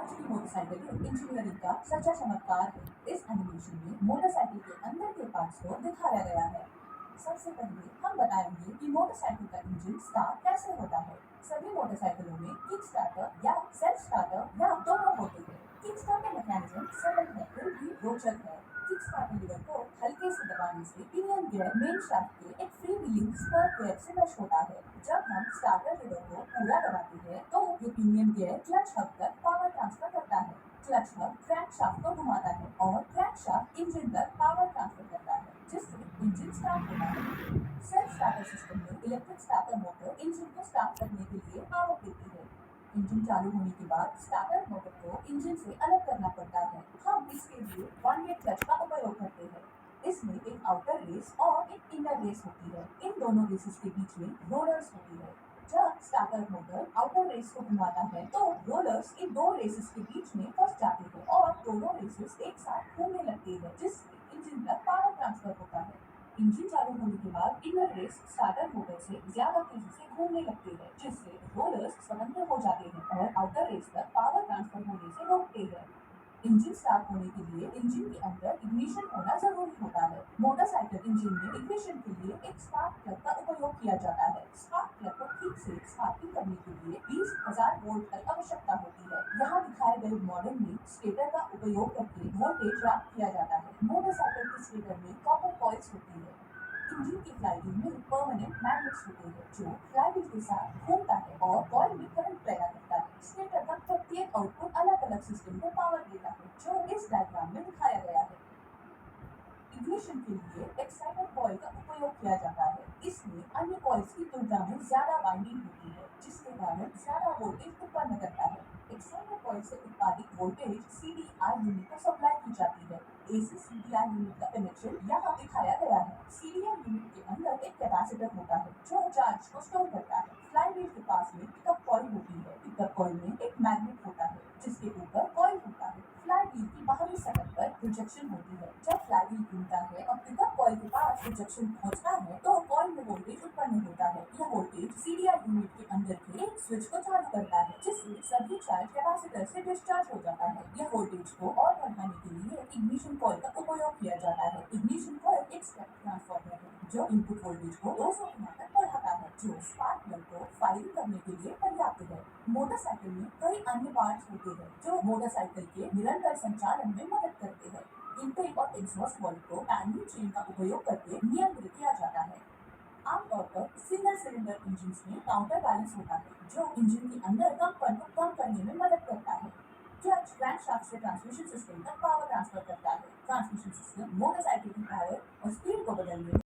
आज की motorcycle engineering का सच्चा चमत्कार है। इस एनिमेशन में मोटरसाइकिल के अंदर के पार्ट्स को दिखाया गया है। सबसे पहले हम बताएंगे कि मोटरसाइकिल का इंजन स्टार्ट कैसे होता है। सभी मोटरसाइकिलों में किक स्टार्टर या सेल्फ स्टार्टर या दोनों होते हैं। किक स्टार्टर मैकेनिज्म सरल है फिर भी रोचक है। किक स्टार्टर लीवर को हल्के से दबाने से पिनियन गियर मेन शाफ्ट के एक फ्री व्हीलिंग स्पर गियर से मैच होता है। जब हम स्टार्टर लीवर को पूरा दबाते हैं तो ये पिनियन गियर क्लच हब तक पावर ट्रांसफर करता है। क्लच हब क्रैंक शाफ्ट को घुमाता है और क्रैंक शाफ्ट इंजन तक पावर ट्रांसफर करता है जिससे इंजन स्टार्ट होता है। सेल्फ स्टार्टर सिस्टम में इलेक्ट्रिक स्टार्टर मोटर इंजन को स्टार्ट करने के लिए पावर देती है। इंजन चालू होने के बाद स्टार्टर मोटर को इंजन से अलग करना पड़ता है। हम इसके लिए वन वे क्लच का उपयोग करते हैं। इसमें एक आउटर रेस और एक इनर रेस होती है। इन दोनों रेसेस के बीच में रोलर्स होती है। जब स्टार्टर मोटर आउटर रेस को घुमाता है तो रोलर्स इन दो रेसेस के बीच में फंस जाते हैं और दोनों रेसेस एक साथ घूमने लगती है जिससे इंजन तक पावर ट्रांसफर होता है। इंजन चालू होने के बाद इनर रेस स्टार्टर मोटर से ज्यादा तेजी से घूमने लगती है जिससे रोलर्स स्वतंत्र हो जाते हैं और आउटर रेस तक पावर ट्रांसफर होने से रोकते हैं। इंजन स्टार्ट होने के लिए इंजन के अंदर इग्निशन होना जरूरी होता है। मोटरसाइकिल इंजन में इग्निशन के लिए एक स्पार्क प्लग का उपयोग किया जाता है। स्पार्क प्लग को ठीक से स्पार्किंग करने के लिए 20,000 वोल्ट की आवश्यकता होती है। यहाँ दिखाए गए मॉडल में स्टेटर का उपयोग करके वोल्टेज प्राप्त किया जाता है। मोटरसाइकिल के स्टेटर में कॉपर कॉइल्स होती है। इंजन की फ्लाईव्हील में परमानेंट मैग्नेट्स होते हैं जो फ्लाईव्हील के साथ घूमता है और कॉइल में करंट पैदा करता है। स्टेटर का प्रत्येक आउटपुट अलग अलग सिस्टम को पावर देता है जो इस डायग्राम में दिखाया गया है। इग्निशन के लिए एक्साइटर कॉइल का उपयोग किया जाता है। इसमें अन्य कॉइल्स की तुलना में ज्यादा वाइंडिंग होती है जिसके कारण ज्यादा वोल्टेज उत्पन्न करता है। एक्साइटर कॉइल से उत्पादित वोल्टेज सीडीआई यूनिट को सप्लाई की जाती है। एसी सीडीआई यूनिट का कनेक्शन यहाँ दिखाया गया है। सीडीआई यूनिट के अंदर एक कैपेसिटर होता है जो चार्ज को स्टोर करता है। फ्लाईव्हील के पास में पिकअप कॉइल होती है। पिकअप कॉइल में एक मैग्नेट होता है जिसके ऊपर कॉइल होता है। फ्लाईव्हील की बाहरी सतह पर प्रोजेक्शन होती है। जब फ्लाईव्हील घूमता है और पिकअप कॉइल के पास प्रोजेक्शन पहुंचता है तो कॉइल में वोल्टेज उत्पन्न होता है। यह वोल्टेज सीडीआई यूनिट के अंदर के एक स्विच को चालू करता है जिससे सभी चार्ज कैपेसिटर से डिस्चार्ज हो जाता है। यह वोल्टेज को और बढ़ाने के लिए इग्निशन कॉइल का उपयोग किया जाता है। इग्निशन कॉइल एक स्टेप ट्रांसफार्मर है जो इनपुट वोल्टेज को 200 गुना तक बढ़ाता है जो स्पार्क प्लग को फायरिंग करने के लिए पर्याप्त है। मोटरसाइकिल में कई अन्य पार्ट्स होते हैं जो मोटरसाइकिल के निरंतर संचालन में मदद करते हैं। इनटेक और एग्जॉस्ट वाल्व को टाइमिंग चेन का उपयोग करके नियंत्रित किया जाता है। आमतौर पर सिंगल सिलेंडर इंजन में काउंटर बैलेंस होता है जो इंजन के अंदर कंपन को कम करने में मदद करता है। क्लच क्रैंकशाफ्ट से ट्रांसमिशन सिस्टम तक पावर ट्रांसफर करता है। ट्रांसमिशन सिस्टम मोटरसाइकिल की पावर और स्पीड को बदलने